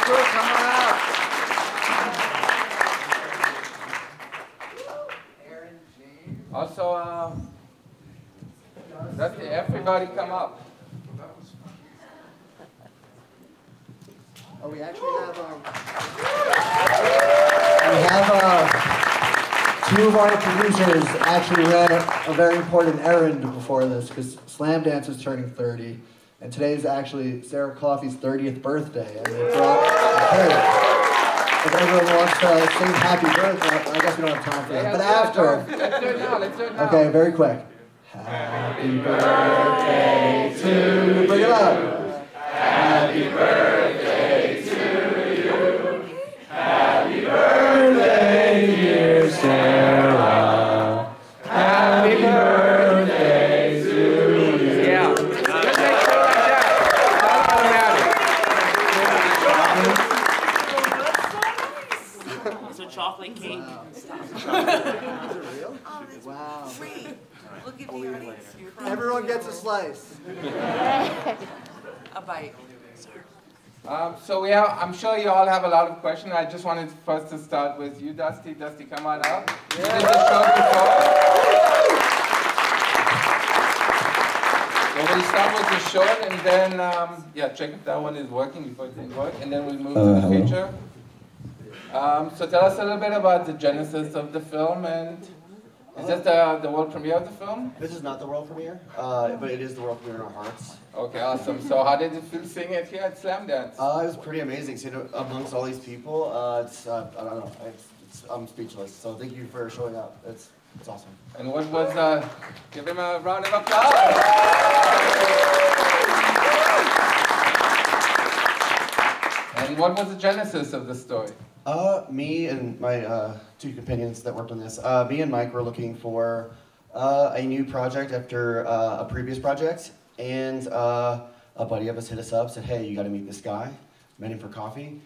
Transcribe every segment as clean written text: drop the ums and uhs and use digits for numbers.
cool. Come on up. Also, Dusty, everybody come up. Oh, we actually have two of our producers actually ran a very important errand before this because Slamdance is turning 30, and today is actually Sarah Coffey's 30th birthday, and they brought a cake. If everyone wants to sing happy birthday, I guess we don't have time for that. But after, let's do it now. Let's do it now. Okay, very quick. Happy birthday to you. Bring it up. Happy birthday to you. Happy birthday, dear Sarah. Happy birthday to you. Yeah. Just make sure like that. It's not automatic. It's a chocolate cake. Wow. Is it real? Wow. Free. We'll give the audience. Everyone gets a slice. A bite. So I'm sure you all have a lot of questions. I just wanted first to start with you, Dusty. Dusty, come on up. You did the show before. So we'll start with the short, and then check if that one is working before it didn't work, and then we'll move to the feature. So tell us a little bit about the genesis of the film, and is this the world premiere of the film? This is not the world premiere, but it is the world premiere in our hearts. Okay, awesome. So how did it feel seeing it here at Slamdance? It was pretty amazing. Seeing it amongst all these people, I don't know, I'm speechless. So thank you for showing up. It's awesome. And what was, give him a round of applause. And what was the genesis of the story? Me and my two companions that worked on this, me and Mike were looking for a new project after a previous project, and a buddy of us hit us up, said, hey, you gotta meet this guy. Met him for coffee.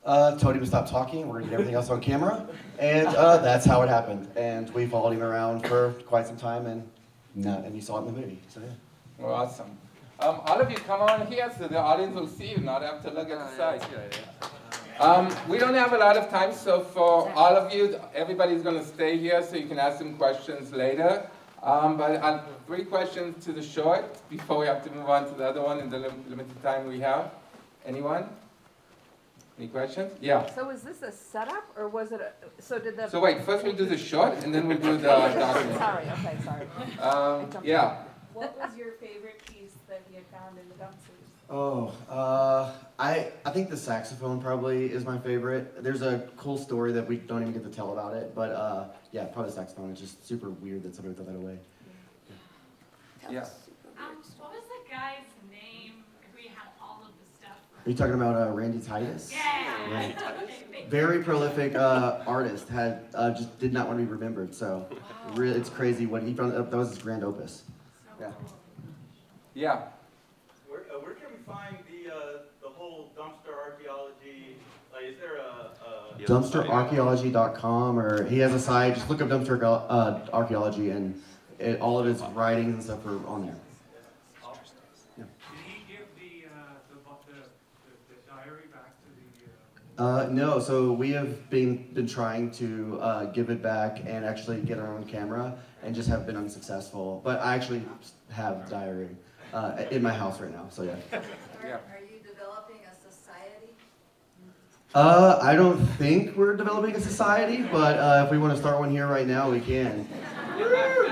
Told him to stop talking, we're gonna get everything else on camera, and that's how it happened. And we followed him around for quite some time, and you saw it in the movie, so yeah. Well, awesome. All of you come on here so the audience will see you, not have to look at the side. We don't have a lot of time, so for all of you, everybody's going to stay here so you can ask them questions later. But I'll 3 questions to the short before we have to move on to the other one in the limited time we have. Anyone? Any questions? Yeah. So is this a setup, or was it a, so did the... So wait, first we'll do the short, and then we'll do the document. Sorry, okay, sorry. Yeah. What was your favorite piece that you had found in the dumpsters? Oh, I think the saxophone probably is my favorite. There's a cool story that we don't even get to tell about it, but yeah, probably the saxophone. It's just super weird that somebody threw that away. Yeah. What was the guy's name if we had all of the stuff? Are you talking about Randy Titus? Yeah. Right. Very prolific artist. Had just did not want to be remembered. So really, it's crazy what he found. That was his grand opus. Yeah. Yeah. Where can we find the whole dumpster archaeology? Is there a dumpsterarchaeology.com, or he has a site. Just look up dumpster archaeology, and all of his writings and stuff are on there. Yeah. Did he give the diary back to the? No, so we have been trying to give it back and actually get our own camera, and just have been unsuccessful. But I actually have a diary in my house right now, so yeah. Are you developing a society? I don't think we're developing a society, but if we want to start one here right now, we can. Where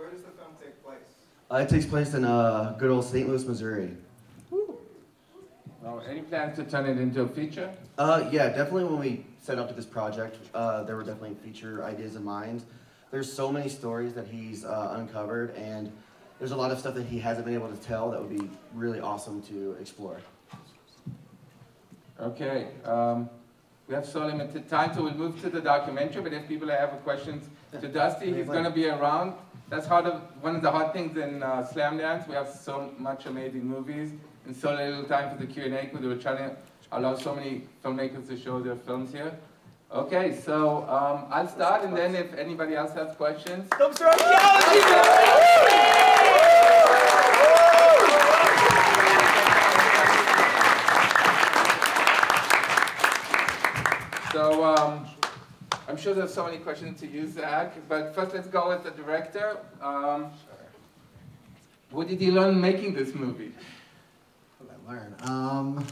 does the film take place? It takes place in good old St. Louis, Missouri. Well, any plans to turn it into a feature? Yeah, definitely when we set up to this project, there were definitely feature ideas in mind. There's so many stories that he's uncovered, and there's a lot of stuff that he hasn't been able to tell that would be really awesome to explore. Okay, we have so limited time, so we'll move to the documentary, but if people have questions to Dusty, he's going to be around. That's one of the hard things in Slamdance. We have so much amazing movies and so little time for the Q&A because we were trying to allow so many filmmakers to show their films here. Okay, so I'll start, and then if anybody else has questions. Dumpster archaeology! So I'm sure there's so many questions to you, Zack, but first let's go with the director. What did you learn making this movie? What did I learn?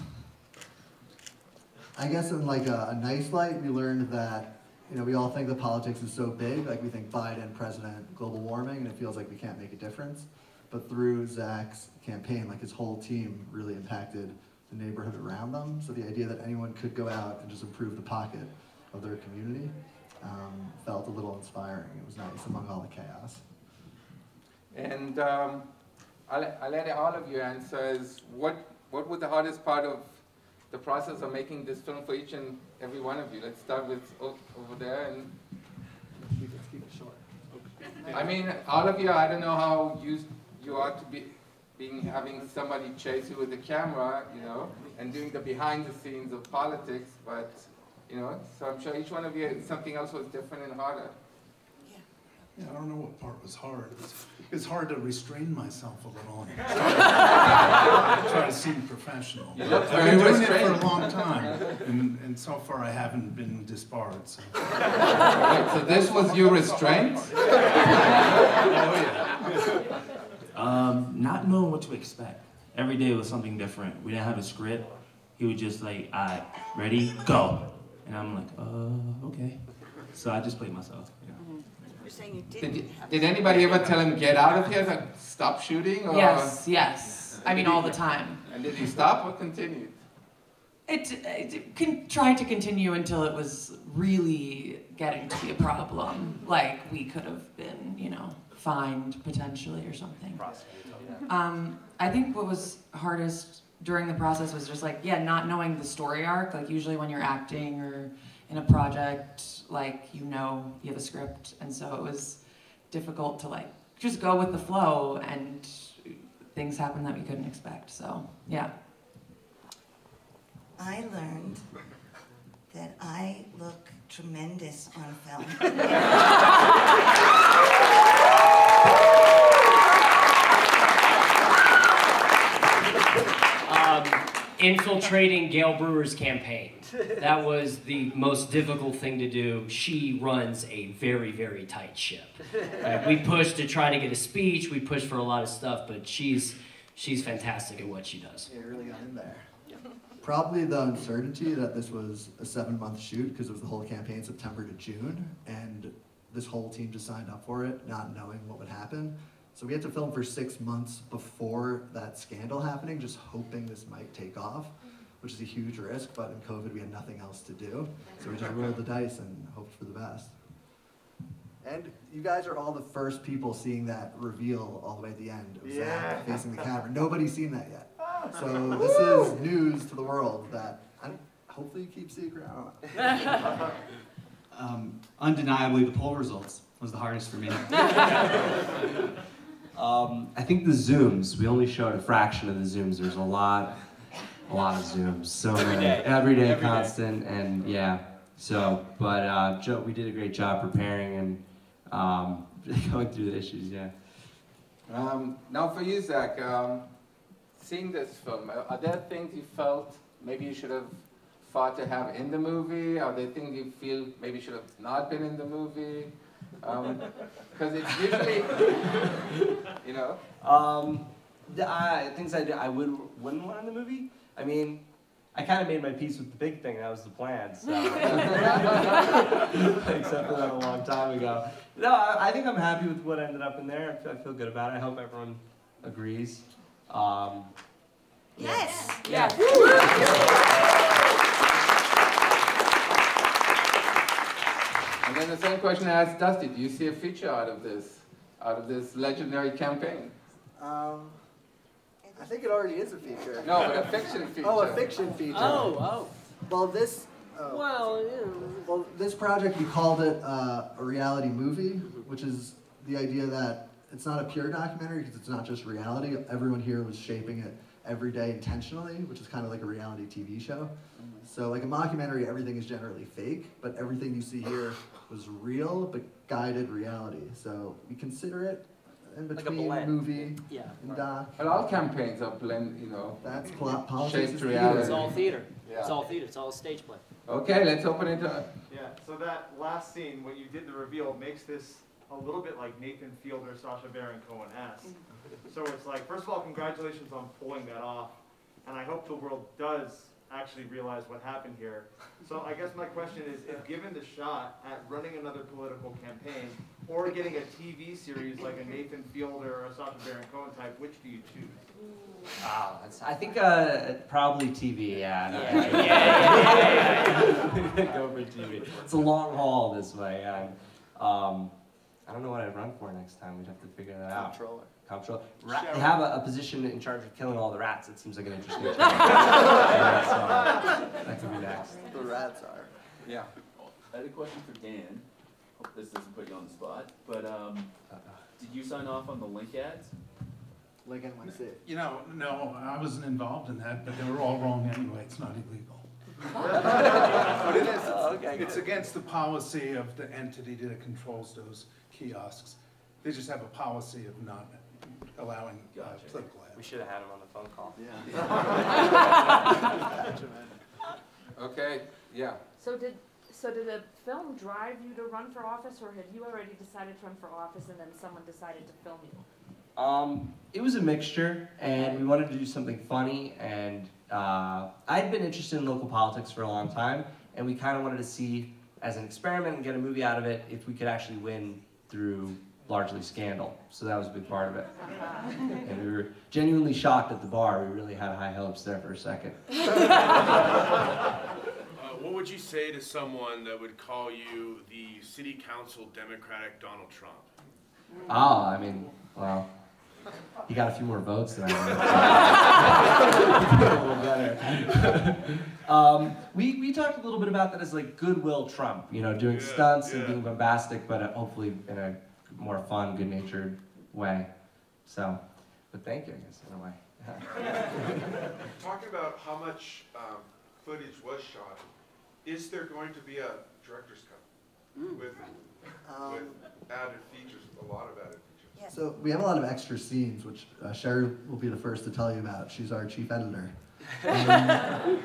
I guess in like a nice light, we learned that, you know, we all think that politics is so big, like we think Biden, president, global warming, and it feels like we can't make a difference. But through Zack's campaign, like his whole team really impacted the neighborhood around them. So the idea that anyone could go out and just improve the pocket of their community felt a little inspiring. It was nice among all the chaos. And I'll let all of you answer is what was the hardest part of the process of making this film for each and every one of you? Let's start with over there. And Let's keep it short. I mean, all of you, I don't know how used you are to having somebody chase you with a camera, you know, and doing the behind the scenes of politics, but, you know, so I'm sure each one of you, something else was different and harder. Yeah, I don't know what part was hard. It's hard to restrain myself a little. Try to seem professional. You look I've very been doing it restrained. for a long time, and so far I haven't been disbarred. So. Right, so this was your restraint? Oh yeah. Not knowing what to expect. Every day was something different. We didn't have a script. He would just like, all right, ready, go. And I'm like, okay. So I just played myself. You're saying you didn't Did anybody ever tell him, get out of here, like, stop shooting? Or? Yes. I mean, all the time. And did he stop or continue? It tried to continue until it was really getting to be a problem. Like, we could have been, you know, fined potentially or something. I think what was hardest during the process was just like, not knowing the story arc. Like, usually when you're acting or in a project, like, you know, you have a script, and so it was difficult to like just go with the flow, and things happen that we couldn't expect. So yeah. I learned that I look tremendous on film. Infiltrating Gail Brewer's campaign. That was the most difficult thing to do. She runs a very, very tight ship. We pushed to try to get a speech, we pushed for a lot of stuff, but she's fantastic at what she does. It really got in there. Probably the uncertainty that this was a 7-month shoot, because it was the whole campaign, September to June, and this whole team just signed up for it, not knowing what would happen. So we had to film for 6 months before that scandal happening, just hoping this might take off, which is a huge risk, but in COVID we had nothing else to do. So we just rolled the dice and hoped for the best. And you guys are all the first people seeing that reveal all the way at the end of Zack facing the camera. Nobody's seen that yet. So this is news to the world that hopefully you keep secret. I don't know. Undeniably, the poll results was the hardest for me. I think the zooms, we only showed a fraction of the zooms. There's a lot of zooms. So many. Every day, constant, and yeah. So, but Joe, we did a great job preparing and going through the issues, yeah. Now for you, Zack, seeing this film, are there things you felt maybe you should have fought to have in the movie? Are there things you feel maybe should have not been in the movie? Because it's usually, you know. Things I wouldn't want in the movie. I mean, I kind of made my peace with the big thing. That was the plan. So. I accepted that a long time ago. No, I think I'm happy with what ended up in there. I feel good about it. I hope everyone agrees. Yes. Yeah. And then the same question I asked Dusty, do you see a feature out of this legendary campaign? I think it already is a feature. No, but a fiction feature. Oh, a fiction feature. Oh. Well, this. Well, this project, we called it a reality movie, which is the idea that it's not a pure documentary because it's not just reality. Everyone here was shaping it every day intentionally, which is kind of like a reality TV show. So like a mockumentary, everything is generally fake, but everything you see here was real, but guided reality. So we consider it in Like a between blend. movie Yeah. and doc. But all campaigns are blend, you know. That's politics. Shaped is reality. theater. It's all theater. Yeah. It's all theater. It's all a stage play. Okay, let's open it up. Yeah, so that last scene, when you did the reveal, makes this a little bit like Nathan Fielder, Sacha Baron Cohen-esque. So it's like, first of all, congratulations on pulling that off. And I hope the world does actually realize what happened here. So I guess my question is, if given the shot at running another political campaign or getting a TV series like a Nathan Fielder or a Sacha Baron Cohen type, which do you choose? Wow, I think probably TV, yeah. Go for TV. It's a long haul this way. And, I don't know what I'd run for next time. We'd have to figure that out. Comptroller. They have a position in charge of killing all the rats. It seems like an interesting job. That could be next. The rats are. Yeah. I had a question for Dan. Hope this doesn't put you on the spot, but did you sign off on the link ads? Like NYC. You know, no, I wasn't involved in that, but they were all wrong anyway. It's not illegal. But it is. It's against the policy of the entity that controls those kiosks. They just have a policy of not allowing political ads. We should have had him on the phone call. Yeah. Okay, yeah. So did the film drive you to run for office, or had you already decided to run for office and then someone decided to film you? It was a mixture, and we wanted to do something funny, and I'd been interested in local politics for a long time, and we kind of wanted to see, as an experiment and get a movie out of it, if we could actually win through largely scandal. So that was a big part of it. And we were genuinely shocked at the bar. We really had high hopes there for a second. What would you say to someone that would call you the city council Democratic Donald Trump? Oh, I mean, well, he got a few more votes than I did. A little better. We talked a little bit about that as like goodwill Trump, you know, doing stunts and being bombastic, but hopefully in a more fun, good-natured way. So, but thank you, I guess, in a way. Talking about how much footage was shot, is there going to be a director's cut with added features, a lot of added features? So we have a lot of extra scenes, which Sherry will be the first to tell you about. She's our chief editor.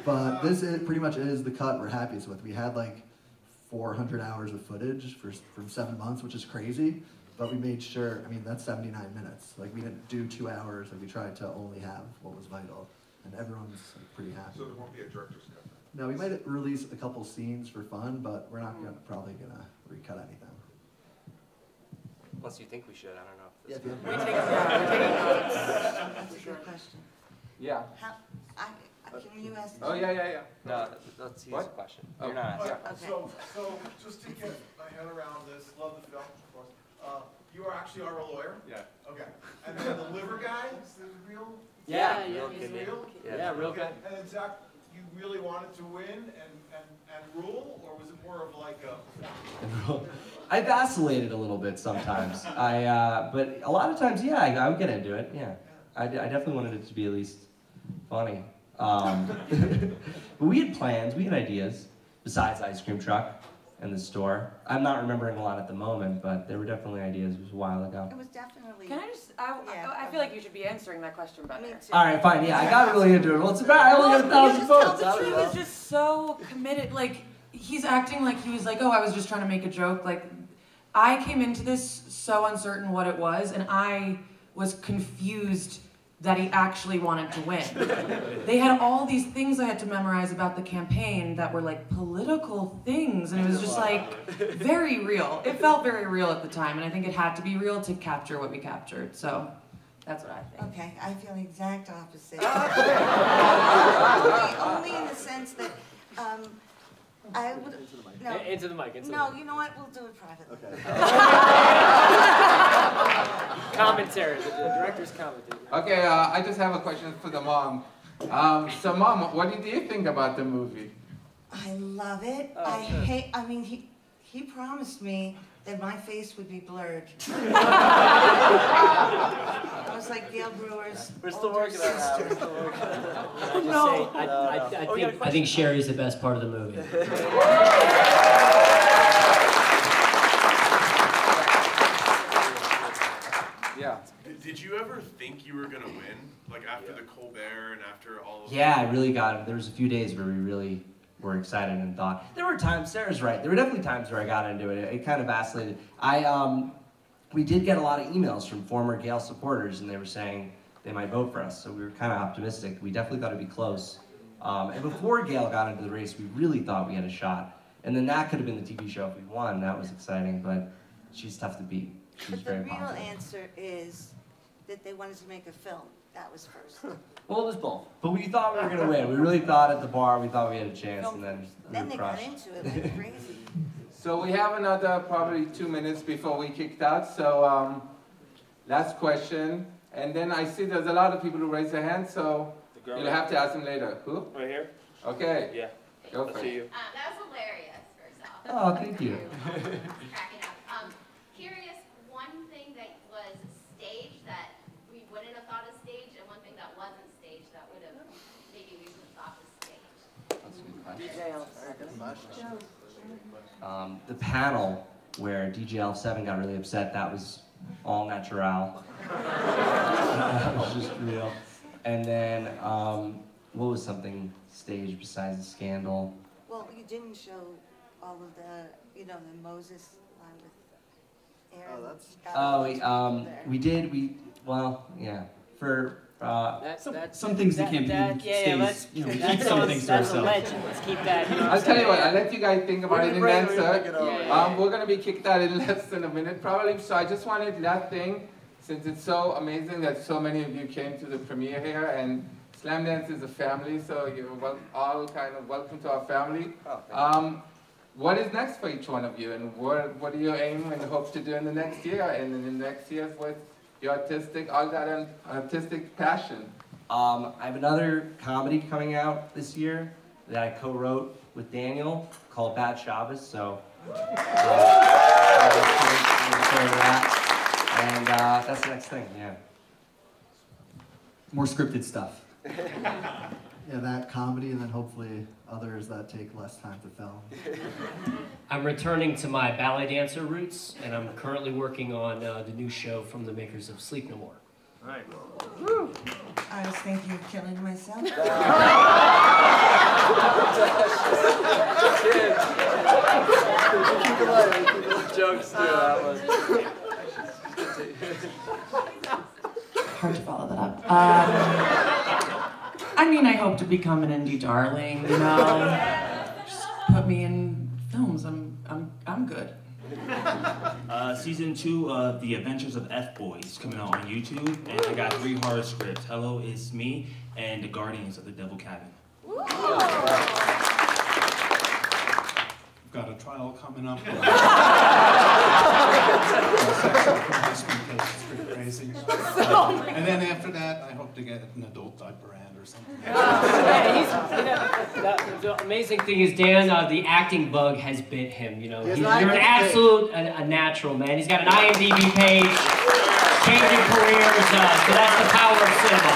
But this pretty much is the cut we're happiest with. We had like 400 hours of footage from 7 months, which is crazy. But we made sure, I mean, that's 79 minutes. Like, we didn't do 2 hours, like, we tried to only have what was vital. And everyone's like, pretty happy. So there won't be a director's cut? No, we might release a couple scenes for fun, but we're not probably gonna recut anything. Unless you think we should, I don't know. Yeah, If we this That's a good question. Yeah. Can you ask? Oh, yeah. No, let's use the question. You're not asking. So just to get my head around this, love the film, of course. You are actually our lawyer? Yeah. Okay. And then the liver guy, is this real? Yeah, He's real? Yeah, real good. And then Zack, you really wanted to win and rule, or was it more of like a... I vacillated a little bit sometimes. But a lot of times, yeah, I would get into it, yeah. I definitely wanted it to be at least funny. But we had plans, we had ideas, besides Ice Cream Truck and the store. I'm not remembering a lot at the moment, but there were definitely ideas. It was a while ago. It was definitely... Can I just, I feel like you should be answering that question better. All right, fine, yeah, I got really into it. Well, it's about, I only got 1,000 votes. He was just so committed, like, he's acting like he was like, oh, I was just trying to make a joke. Like, I came into this so uncertain what it was, and I was confused that he actually wanted to win. They had all these things I had to memorize about the campaign that were like political things, and it was just like very real. It felt very real at the time, and I think it had to be real to capture what we captured, so that's what I think. Okay, I feel the exact opposite. only in the sense that I would... No, Into the mic. No, you know what? We'll do it privately. Okay. Commentary, the director's commentary. Okay, I just have a question for the mom. So Mom, what did you think about the movie? I love it. I mean, he promised me that my face would be blurred. I was like Gail Brewer's We're still older working on that. sister. We're still working on that. I think Sherry's the best part of the movie. Yeah. Did you ever think you were gonna win? Like after the Colbert and after all of Yeah, I really got it. There was a few days where we really were excited and thought. There were times, Sarah's right, there were definitely times where I got into it. It kind of vacillated. We did get a lot of emails from former Gale supporters, and they were saying they might vote for us, so we were kind of optimistic. We definitely thought it'd be close. And before Gale got into the race, we really thought we had a shot. And then that could have been the TV show if we won. That was exciting, but she's tough to beat. She's But the very real popular. answer is that they wanted to make a film. That was first. Well, it was both. But we thought we were going to win. We really thought at the bar, we thought we had a chance, and then we Then were they got crushed. into it like crazy. So we have another probably 2 minutes before we kicked out. So last question. And then I see there's a lot of people who raise their hands, so you'll have to ask them later. Who? Right here? Okay. Yeah. Go I for see it. you. That was hilarious, first off. Oh, thank you. Cracking up. Curious, one thing that was staged that we wouldn't have thought of staged, and one thing that wasn't staged that would have maybe we would have thought was staged. That's a good question. The panel where DJ L7 got really upset, that was all natural. That was just real. And then, what was something staged besides the scandal? Well, you didn't show all of the, the Moses line with Aaron. We did, well, yeah, for, some things the campaign stays, you know, we keep some things to That's a ourselves. legend. Let's keep that. I'll tell you what, I'll let you guys think about it in Right, answer. right, right, right. We're going to be kicked out in less than a minute probably, so I just wanted last thing, since it's so amazing that so many of you came to the premiere here, and Slamdance is a family, so you're all kind of welcome to our family. What is next for each one of you, and what do you aim and hope to do in the next year, and in the next years with your artistic passion? I have another comedy coming out this year that I co-wrote with Daniel called Bad Shabbos, so and that's the next thing, yeah. More scripted stuff. Yeah, that comedy, and then hopefully others that take less time to film. I'm returning to my ballet dancer roots, and I'm currently working on the new show from the makers of Sleep No More. Right. I was thinking of killing myself. Keep it light. Jokes too, that was. Hard to follow that up. I mean, I hope to become an indie darling, you know. Just put me in films. I'm good. Season 2 of The Adventures of F-Boys coming out on YouTube, and I got 3 horror scripts. Hello, It's Me, and The Guardians of the Devil Cabin. We've got a trial coming up. Crazy. And then after that, I hope to get an adult diaper ad or something. The amazing thing is, Dan, the acting bug has bit him. You know, He's you're an an absolute a natural, man. He's got an IMDb page, changing careers. So that's the power of cinema.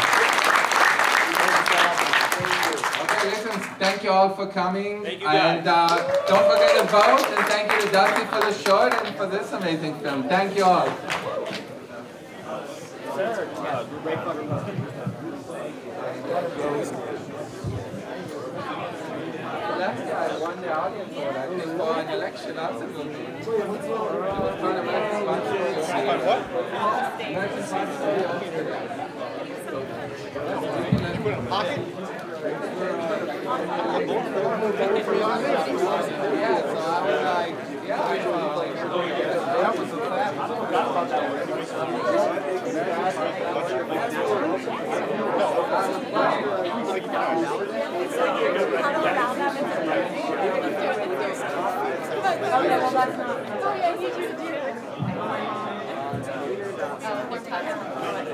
Okay, listen, thank you all for coming. Thank you, guys. And don't forget to vote, and thank you to Dusty for the short and for this amazing film. Thank you all. The last guy won the audience award, I think, for an election absolutely. Oh, yeah, you do.